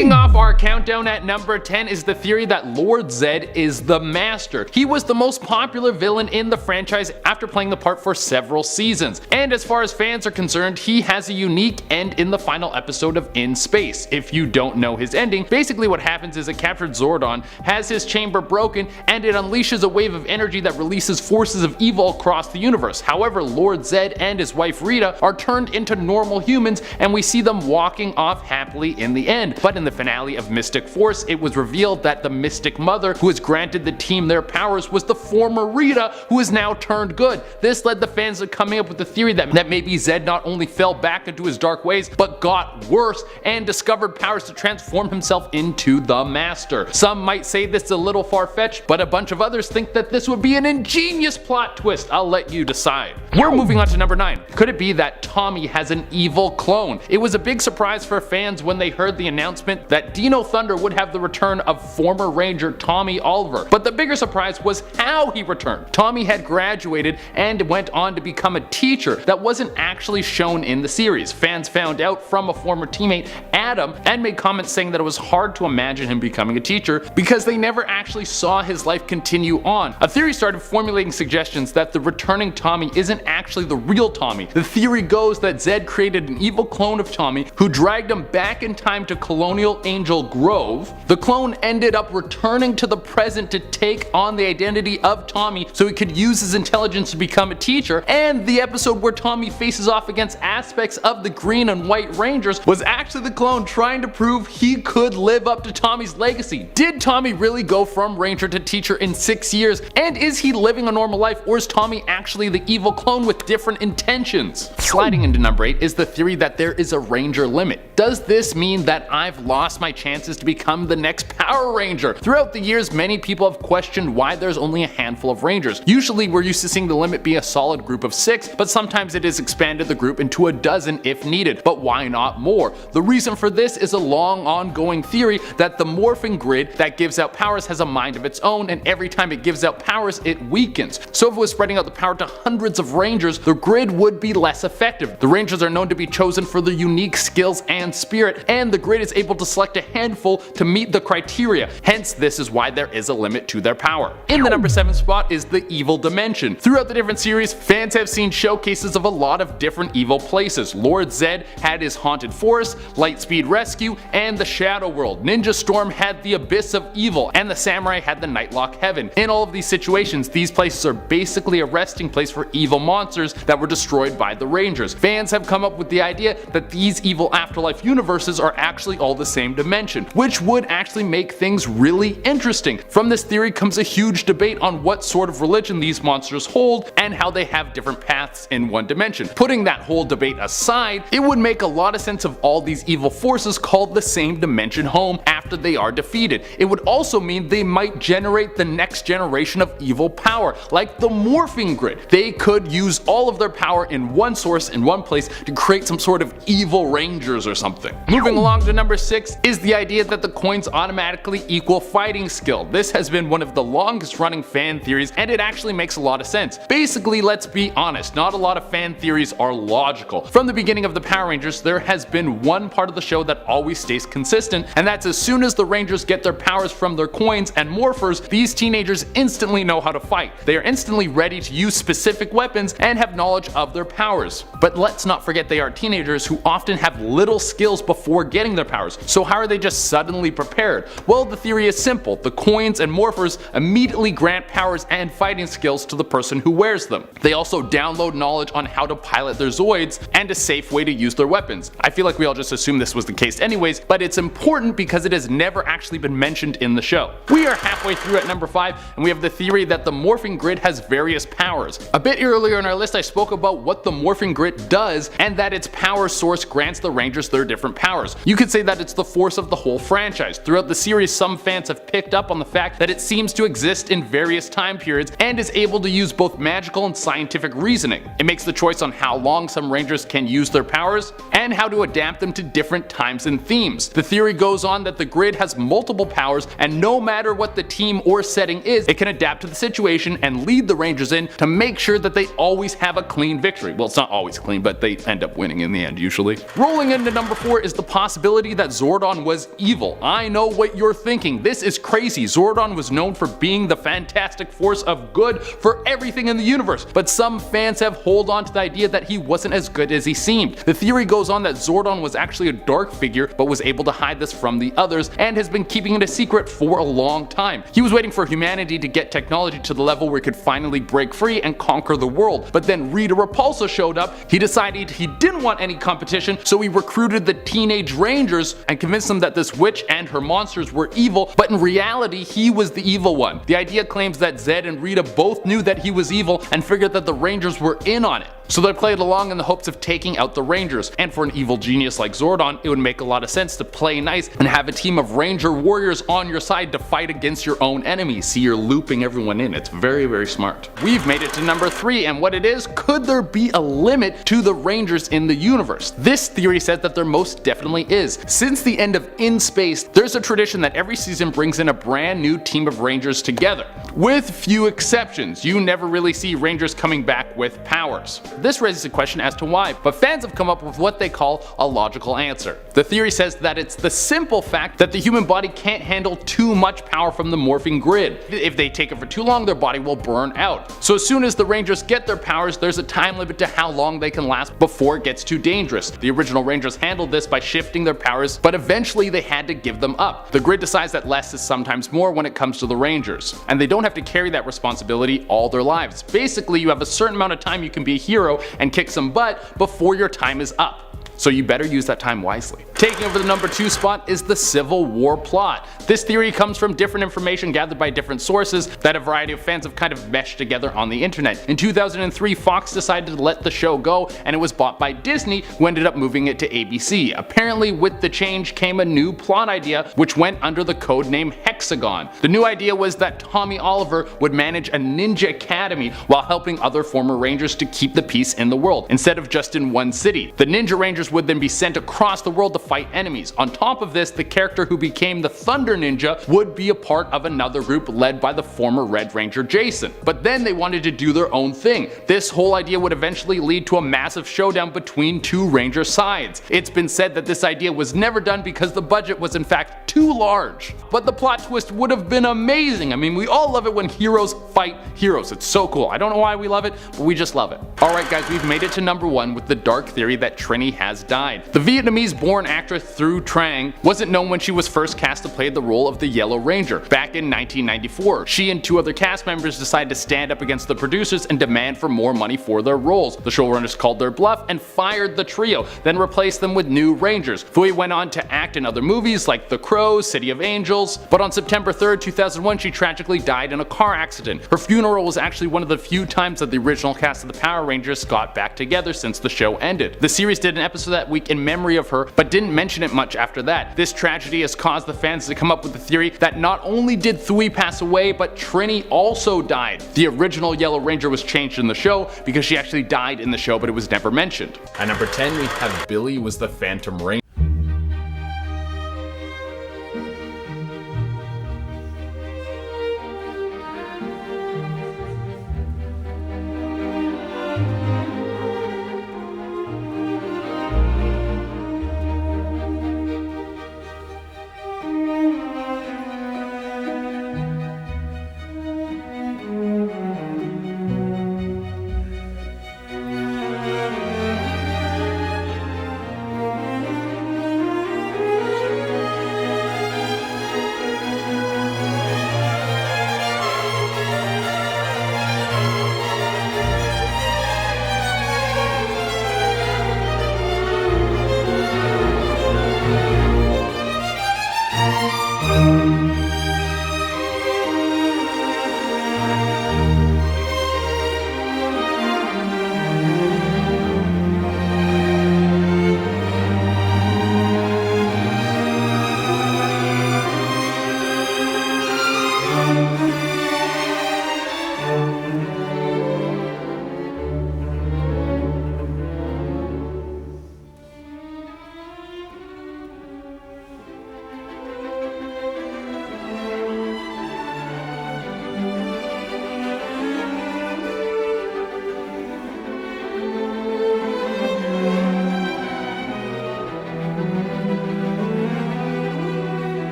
Kicking off our countdown at number 10 is the theory that Lord Zedd is the Master. He was the most popular villain in the franchise after playing the part for several seasons, and as far as fans are concerned, he has a unique end in the final episode of In Space. If you don't know his ending, basically what happens is a captured Zordon has his chamber broken and it unleashes a wave of energy that releases forces of evil across the universe. However, Lord Zedd and his wife Rita are turned into normal humans and we see them walking off happily in the end. But in the finale of Mystic Force, it was revealed that the Mystic Mother who has granted the team their powers was the former Rita, who is now turned good. This led the fans to coming up with the theory that maybe Zedd not only fell back into his dark ways, but got worse and discovered powers to transform himself into the Master. Some might say this is a little far-fetched, but a bunch of others think that this would be an ingenious plot twist. I'll let you decide. We're moving on to number 9. Could it be that Tommy has an evil clone? It was a big surprise for fans when they heard the announcement that Dino Thunder would have the return of former Ranger Tommy Oliver. But the bigger surprise was how he returned. Tommy had graduated and went on to become a teacher that wasn't actually shown in the series. Fans found out from a former teammate, Adam, and made comments saying that it was hard to imagine him becoming a teacher because they never actually saw his life continue on. A theory started formulating suggestions that the returning Tommy isn't actually the real Tommy. The theory goes that Zedd created an evil clone of Tommy who dragged him back in time to Colonial Angel Grove. The clone ended up returning to the present to take on the identity of Tommy so he could use his intelligence to become a teacher, and the episode where Tommy faces off against aspects of the Green and White Rangers was actually the clone trying to prove he could live up to Tommy's legacy. Did Tommy really go from Ranger to teacher in 6 years, and is he living a normal life, or is Tommy actually the evil clone with different intentions? Sliding into number 8 is the theory that there is a Ranger limit. Does this mean that I've lost my chances to become the next Power Ranger? Throughout the years, many people have questioned why there's only a handful of Rangers. Usually we're used to seeing the limit be a solid group of 6, but sometimes it has expanded the group into a dozen if needed. But why not more? The reason for this is a long ongoing theory that the morphing grid that gives out powers has a mind of its own, and every time it gives out powers it weakens. So if it was spreading out the power to hundreds of Rangers, the grid would be less effective. The Rangers are known to be chosen for their unique skills and spirit, and the grid is able to select a handful to meet the criteria. Hence, this is why there is a limit to their power. In the number 7 spot is the Evil Dimension. Throughout the different series, fans have seen showcases of a lot of different evil places. Lord Zedd had his Haunted Forest, Lightspeed Rescue, and the Shadow World. Ninja Storm had the Abyss of Evil, and the Samurai had the Nightlock Heaven. In all of these situations, these places are basically a resting place for evil monsters that were destroyed by the Rangers. Fans have come up with the idea that these evil afterlife universes are actually all the same dimension, which would actually make things really interesting. From this theory comes a huge debate on what sort of religion these monsters hold and how they have different paths in one dimension. Putting that whole debate aside, it would make a lot of sense of all these evil forces called the same dimension home after they are defeated. It would also mean they might generate the next generation of evil power, like the morphing grid. They could use all of their power in one source in one place to create some sort of evil Rangers or something. Moving along to number 6 is the idea that the coins automatically equal fighting skill. This has been one of the longest running fan theories, and it actually makes a lot of sense. Basically, let's be honest, not a lot of fan theories are logical. From the beginning of the Power Rangers, there has been one part of the show that always stays consistent, and that's as soon as the Rangers get their powers from their coins and morphers, these teenagers instantly know how to fight. They are instantly ready to use specific weapons and have knowledge of their powers. But let's not forget they are teenagers who often have little skills before getting their powers, so how are they just suddenly prepared? Well, the theory is simple. The coins and morphers immediately grant powers and fighting skills to the person who wears them. They also download knowledge on how to pilot their Zoids and a safe way to use their weapons. I feel like we all just assumed this was the case anyways, but it's important because it has never actually been mentioned in the show. We are halfway through at number 5, and we have the theory that the morphing grid has various powers. A bit earlier in our list I spoke about what the morphing grid does, and that its power source grants the Rangers their different powers. You could say that it's the force of the whole franchise. Throughout the series, some fans have picked up on the fact that it seems to exist in various time periods and is able to use both magical and scientific reasoning. It makes the choice on how long some Rangers can use their powers and how to adapt them to different times and themes. The theory goes on that the grid has multiple powers, and no matter what the team or setting is, it can adapt to the situation and lead the Rangers in to make sure that they always have a clean victory. Well, it's not always clean, but they end up winning in the end usually. Rolling into number 4 is the possibility that Zordon was evil. I know what you're thinking. This is crazy. Zordon was known for being the fantastic force of good for everything in the universe, but some fans have held on to the idea that he wasn't as good as he seemed. The theory goes on that Zordon was actually a dark figure, but was able to hide this from the others and has been keeping it a secret for a long time. He was waiting for humanity to get technology to the level where he could finally break free and conquer the world. But then Rita Repulsa showed up. He decided he didn't want any competition, so he recruited the teenage Rangers and convinced them that this witch and her monsters were evil, but in reality he was the evil one. The idea claims that Zedd and Rita both knew that he was evil and figured that the Rangers were in on it. So they played along in the hopes of taking out the Rangers, and for an evil genius like Zordon, it would make a lot of sense to play nice and have a team of Ranger warriors on your side to fight against your own enemies. See, you're looping everyone in. It's very, very smart. We've made it to number 3, and what it is, could there be a limit to the Rangers in the universe? This theory says that there most definitely is. Since the end of In Space, there's a tradition that every season brings in a brand new team of Rangers together. With few exceptions, you never really see Rangers coming back with powers. This raises a question as to why, but fans have come up with what they call a logical answer. The theory says that it's the simple fact that the human body can't handle too much power from the morphing grid. If they take it for too long, their body will burn out. So as soon as the Rangers get their powers, there's a time limit to how long they can last before it gets too dangerous. The original Rangers handled this by shifting their powers, but eventually they had to give them up. The grid decides that less is sometimes more when it comes to the Rangers, and they don't have to carry that responsibility all their lives. Basically, you have a certain amount of time you can be a hero and kick some butt before your time is up. So you better use that time wisely. Taking over the number 2 spot is the Civil War plot. This theory comes from different information gathered by different sources that a variety of fans have kind of meshed together on the internet. In 2003, Fox decided to let the show go, and it was bought by Disney, who ended up moving it to ABC. Apparently with the change came a new plot idea, which went under the code name Hexagon. The new idea was that Tommy Oliver would manage a ninja academy while helping other former Rangers to keep the peace in the world, instead of just in one city. The Ninja Rangers would then be sent across the world to fight enemies. On top of this, the character who became the Thunder Ninja would be a part of another group led by the former Red Ranger Jason. But then they wanted to do their own thing. This whole idea would eventually lead to a massive showdown between two Ranger sides. It's been said that this idea was never done because the budget was in fact too large. But the plot twist would have been amazing. I mean, we all love it when heroes fight heroes. It's so cool. I don't know why we love it, but we just love it. Alright guys, we've made it to number 1 with the dark theory that Trini has died. The Vietnamese-born actress Thu Trang wasn't known when she was first cast to play the role of the Yellow Ranger. Back in 1994, she and 2 other cast members decided to stand up against the producers and demand for more money for their roles. The showrunners called their bluff and fired the trio, then replaced them with new Rangers. Thu went on to act in other movies like The Crow, City of Angels, but on September 3rd, 2001, she tragically died in a car accident. Her funeral was actually one of the few times that the original cast of the Power Rangers got back together since the show ended. The series did an episode that week in memory of her, but didn't mention it much after that. This tragedy has caused the fans to come up with the theory that not only did Thu pass away, but Trini also died. The original Yellow Ranger was changed in the show because she actually died in the show, but it was never mentioned. At number 10, we have Billy was the Phantom Ranger.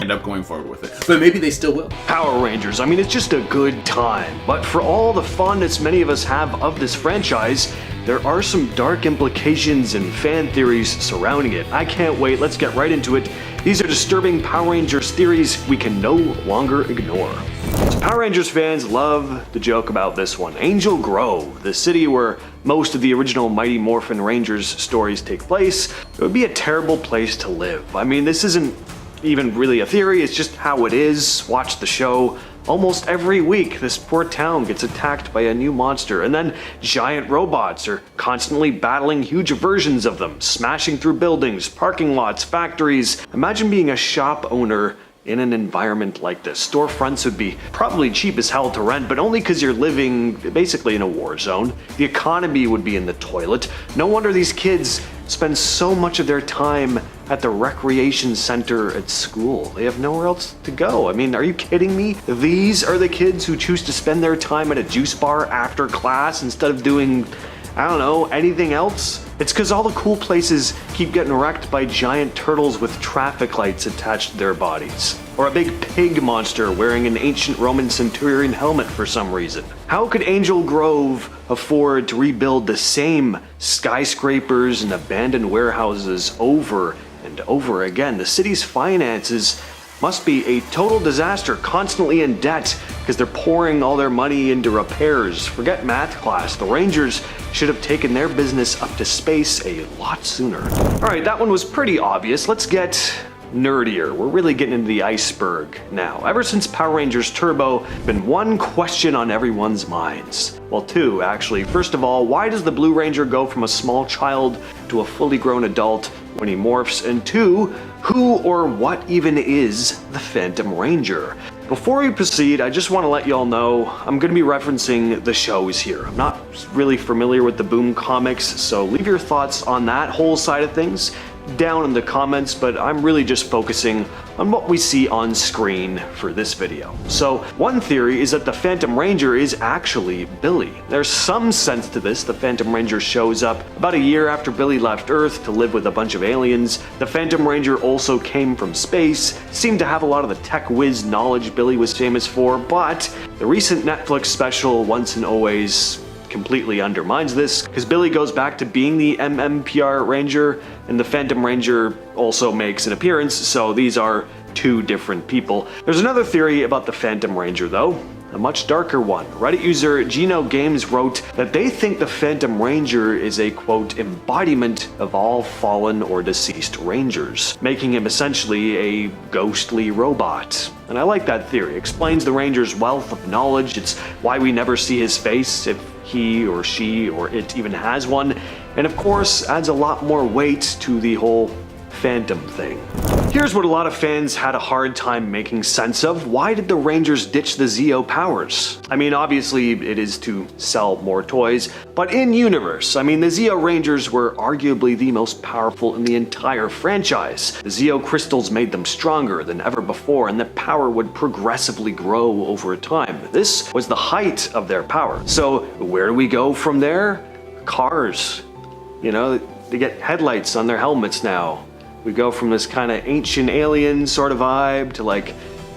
End up going forward with it. But maybe they still will. Power Rangers, I mean, it's just a good time. But for all the fondness many of us have of this franchise, there are some dark implications and fan theories surrounding it. I can't wait, let's get right into it. These are disturbing Power Rangers theories we can no longer ignore. So Power Rangers fans love the joke about this one. Angel Grove, the city where most of the original Mighty Morphin Rangers stories take place, it would be a terrible place to live. I mean, this isn't even really a theory, it's just how it is. Watch the show. Almost every week, this poor town gets attacked by a new monster, and then giant robots are constantly battling huge versions of them, smashing through buildings, parking lots, factories. Imagine being a shop owner in an environment like this. Storefronts would be probably cheap as hell to rent, but only because you're living basically in a war zone. The economy would be in the toilet. No wonder these kids spend so much of their time at the recreation center at school. They have nowhere else to go. I mean, are you kidding me? These are the kids who choose to spend their time at a juice bar after class instead of doing, I don't know, anything else? It's because all the cool places keep getting wrecked by giant turtles with traffic lights attached to their bodies. Or a big pig monster wearing an ancient Roman centurion helmet for some reason. How could Angel Grove afford to rebuild the same skyscrapers and abandoned warehouses over and over again? The city's finances must be a total disaster, constantly in debt because they're pouring all their money into repairs. Forget math class. The Rangers should have taken their business up to space a lot sooner. Alright, that one was pretty obvious. Let's get nerdier. We're really getting into the iceberg now. Ever since Power Rangers Turbo, been one question on everyone's minds. Well, two, actually. First of all, why does the Blue Ranger go from a small child to a fully grown adult when he morphs? And two, who or what even is the Phantom Ranger? Before we proceed, I just want to let y'all know I'm going to be referencing the shows here. I'm not really familiar with the Boom comics, so leave your thoughts on that whole side of things down in the comments, but I'm really just focusing on what we see on screen for this video. So one theory is that the Phantom Ranger is actually Billy. There's some sense to this. The Phantom Ranger shows up about a year after Billy left Earth to live with a bunch of aliens. The Phantom Ranger also came from space, seemed to have a lot of the tech whiz knowledge Billy was famous for, but the recent Netflix special Once and Always completely undermines this, because Billy goes back to being the MMPR Ranger, and the Phantom Ranger also makes an appearance, so these are two different people. There's another theory about the Phantom Ranger though. a much darker one. Reddit user Gino Games wrote that they think the Phantom Ranger is a, quote, embodiment of all fallen or deceased Rangers, making him essentially a ghostly robot. And I like that theory. It explains the Ranger's wealth of knowledge. It's why we never see his face, if he or she or it even has one. And of course, adds a lot more weight to the whole Phantom thing. Here's what a lot of fans had a hard time making sense of. Why did the Rangers ditch the Zeo powers? I mean, obviously it is to sell more toys, but in universe, I mean, the Zeo Rangers were arguably the most powerful in the entire franchise. The Zeo crystals made them stronger than ever before, and the power would progressively grow over time. This was the height of their power. So where do we go from there? Cars. You know, they get headlights on their helmets now. We go from this kind of ancient alien sort of vibe to like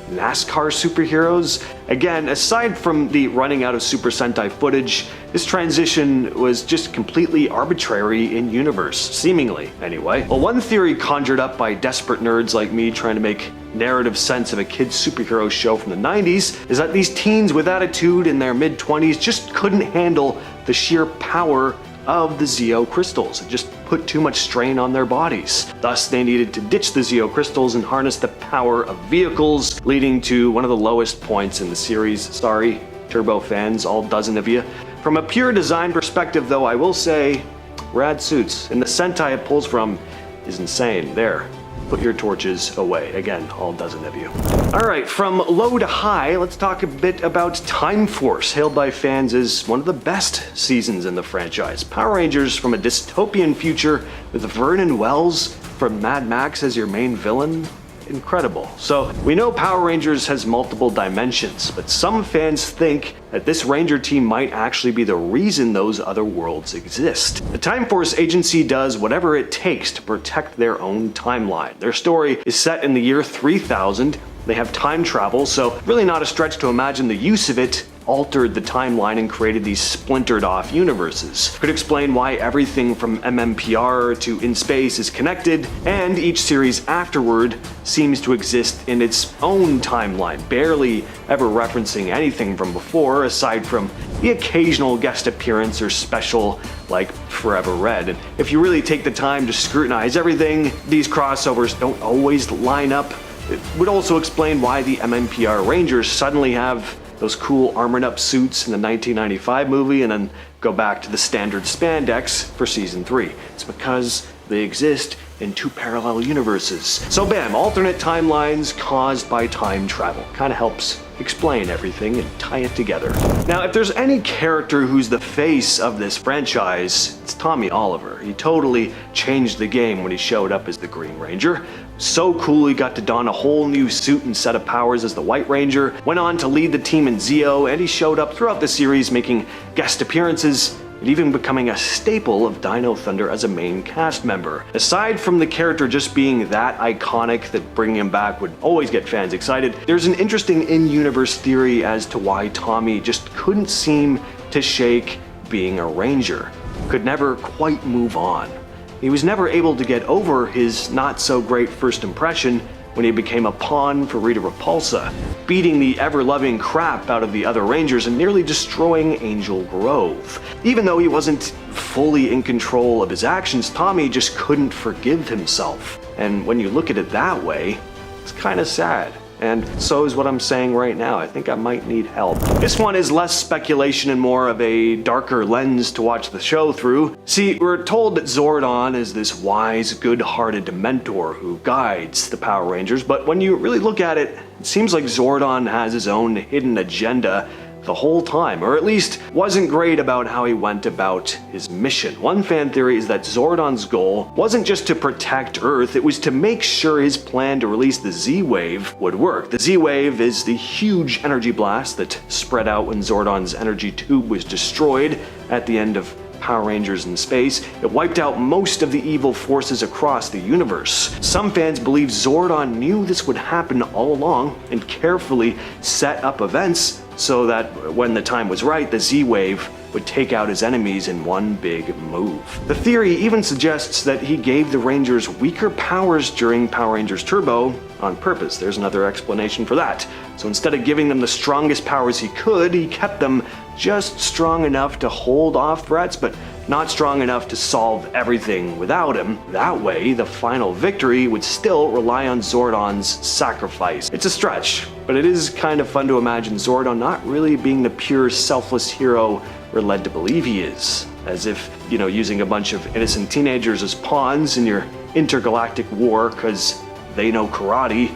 NASCAR superheroes. Again, aside from the running out of Super Sentai footage, this transition was just completely arbitrary in universe, seemingly anyway. Well, one theory conjured up by desperate nerds like me trying to make narrative sense of a kid's superhero show from the 90s is that these teens with attitude in their mid-20s just couldn't handle the sheer power of the Zeo crystals. It just put too much strain on their bodies. Thus, they needed to ditch the Zeo crystals and harness the power of vehicles, leading to one of the lowest points in the series. Sorry, Turbo fans, all dozen of you. From a pure design perspective, though, I will say, rad suits. And the Sentai it pulls from is insane. There. Put your torches away. Again, all dozen of you. Alright, from low to high, let's talk a bit about Time Force, hailed by fans as one of the best seasons in the franchise. Power Rangers from a dystopian future with Vernon Wells from Mad Max as your main villain. Incredible. So, we know Power Rangers has multiple dimensions, but some fans think that this Ranger team might actually be the reason those other worlds exist. The Time Force agency does whatever it takes to protect their own timeline. Their story is set in the year 3000. They have time travel, so really not a stretch to imagine the use of it altered the timeline and created these splintered off universes. Could explain why everything from MMPR to In Space is connected, and each series afterward seems to exist in its own timeline, barely ever referencing anything from before, aside from the occasional guest appearance or special like Forever Red. And if you really take the time to scrutinize everything, these crossovers don't always line up. It would also explain why the MMPR Rangers suddenly have those cool armored up suits in the 1995 movie and then go back to the standard spandex for season 3. It's because they exist in two parallel universes. So bam, alternate timelines caused by time travel. Kind of helps explain everything and tie it together. Now, if there's any character who's the face of this franchise, it's Tommy Oliver. He totally changed the game when he showed up as the Green Ranger. So cool, he got to don a whole new suit and set of powers as the White Ranger, went on to lead the team in Zeo, and he showed up throughout the series making guest appearances and even becoming a staple of Dino Thunder as a main cast member. Aside from the character just being that iconic that bringing him back would always get fans excited, there's an interesting in-universe theory as to why Tommy just couldn't seem to shake being a Ranger. Could never quite move on. He was never able to get over his not-so-great first impression when he became a pawn for Rita Repulsa, beating the ever-loving crap out of the other Rangers and nearly destroying Angel Grove. Even though he wasn't fully in control of his actions, Tommy just couldn't forgive himself. And when you look at it that way, it's kind of sad. And so is what I'm saying right now. I think I might need help. This one is less speculation and more of a darker lens to watch the show through. See, we're told that Zordon is this wise, good-hearted mentor who guides the Power Rangers, but when you really look at it, it seems like Zordon has his own hidden agenda the whole time, or at least wasn't great about how he went about his mission. One fan theory is that Zordon's goal wasn't just to protect Earth, it was to make sure his plan to release the Z-Wave would work. The Z-Wave is the huge energy blast that spread out when Zordon's energy tube was destroyed at the end of Power Rangers in Space. It wiped out most of the evil forces across the universe. Some fans believe Zordon knew this would happen all along and carefully set up events so that when the time was right, the Z-Wave would take out his enemies in one big move. The theory even suggests that he gave the Rangers weaker powers during Power Rangers Turbo on purpose. There's another explanation for that. So instead of giving them the strongest powers he could, he kept them just strong enough to hold off threats, but not strong enough to solve everything without him. That way, the final victory would still rely on Zordon's sacrifice. It's a stretch, but it is kind of fun to imagine Zordon not really being the pure, selfless hero we're led to believe he is. As if, using a bunch of innocent teenagers as pawns in your intergalactic war because they know karate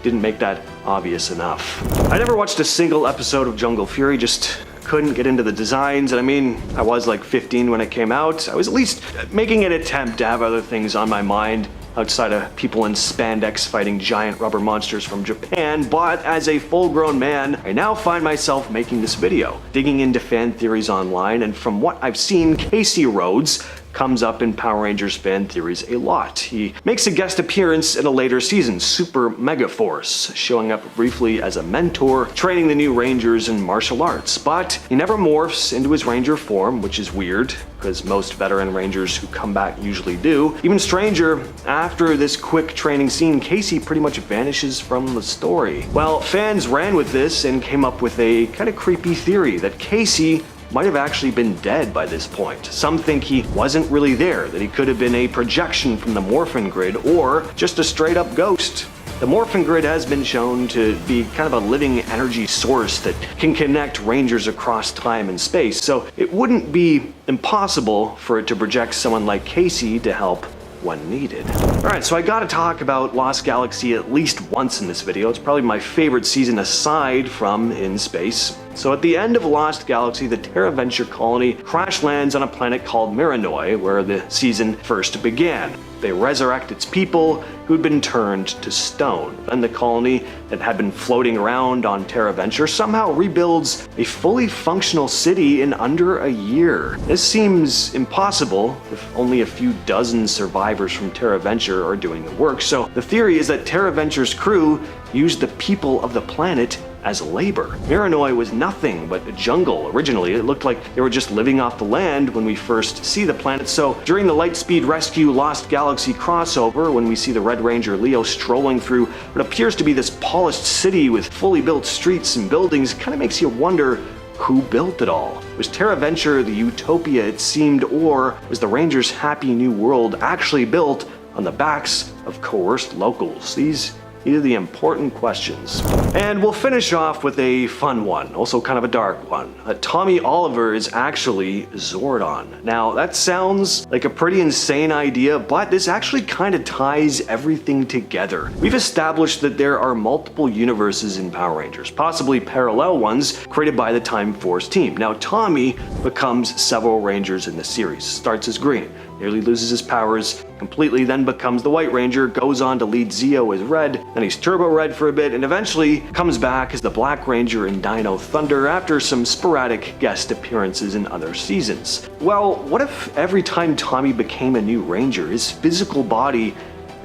didn't make that obvious enough. I never watched a single episode of Jungle Fury, just couldn't get into the designs, and I mean, I was like 15 when it came out. I was at least making an attempt to have other things on my mind outside of people in spandex fighting giant rubber monsters from Japan, but as a full-grown man, I now find myself making this video, digging into fan theories online, and from what I've seen, Casey Rhodes comes up in Power Rangers fan theories a lot. He makes a guest appearance in a later season, Super Mega Force, showing up briefly as a mentor, training the new Rangers in martial arts, but he never morphs into his Ranger form, which is weird, because most veteran Rangers who come back usually do. Even stranger, after this quick training scene, Casey pretty much vanishes from the story. Well, fans ran with this and came up with a kind of creepy theory that Casey might have actually been dead by this point. Some think he wasn't really there, that he could have been a projection from the Morphin Grid, or just a straight up ghost. The Morphin Grid has been shown to be kind of a living energy source that can connect Rangers across time and space, so it wouldn't be impossible for it to project someone like Casey to help when needed. Alright, so I gotta talk about Lost Galaxy at least once in this video. It's probably my favorite season aside from In Space. So at the end of Lost Galaxy, the Terra Venture colony crash lands on a planet called Miranoi, where the season first began. They resurrect its people who'd been turned to stone. Then the colony that had been floating around on Terra Venture somehow rebuilds a fully functional city in under a year. This seems impossible if only a few dozen survivors from Terra Venture are doing the work. So the theory is that Terra Venture's crew used the people of the planet as labor. Miranoi was nothing but a jungle originally. It looked like they were just living off the land when we first see the planet. So during the Lightspeed Rescue Lost Galaxy crossover, when we see the Red Ranger Leo strolling through what appears to be this polished city with fully built streets and buildings, kind of makes you wonder who built it all. Was Terra Venture the utopia it seemed, or was the Rangers' happy new world actually built on the backs of coerced locals? These are the important questions. And we'll finish off with a fun one, also kind of a dark one. Tommy Oliver is actually Zordon. Now, that sounds like a pretty insane idea, but this actually kind of ties everything together. We've established that there are multiple universes in Power Rangers, possibly parallel ones created by the Time Force team. Now, Tommy becomes several Rangers in the series. Starts as Green, nearly loses his powers completely, then becomes the White Ranger, goes on to lead Zeo as Red, then he's Turbo Red for a bit, and eventually comes back as the Black Ranger in Dino Thunder after some sporadic guest appearances in other seasons. Well, what if every time Tommy became a new Ranger, his physical body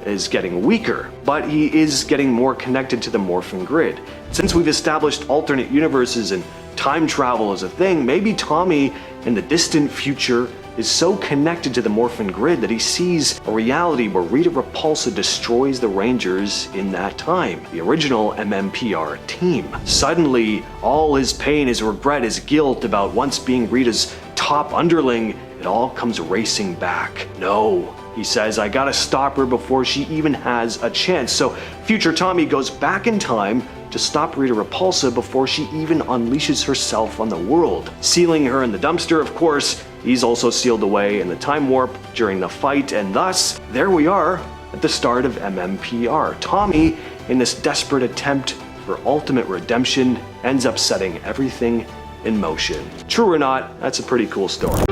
is getting weaker, but he is getting more connected to the Morphin Grid? Since we've established alternate universes and time travel is a thing, maybe Tommy in the distant future is so connected to the Morphin Grid that he sees a reality where Rita Repulsa destroys the Rangers in that time, the original MMPR team. Suddenly, all his pain, his regret, his guilt about once being Rita's top underling, it all comes racing back. No, he says, I gotta stop her before she even has a chance. So future Tommy goes back in time to stop Rita Repulsa before she even unleashes herself on the world, sealing her in the dumpster. Of course, he's also sealed away in the time warp during the fight, and thus, there we are at the start of MMPR. Tommy, in this desperate attempt for ultimate redemption, ends up setting everything in motion. True or not, that's a pretty cool story.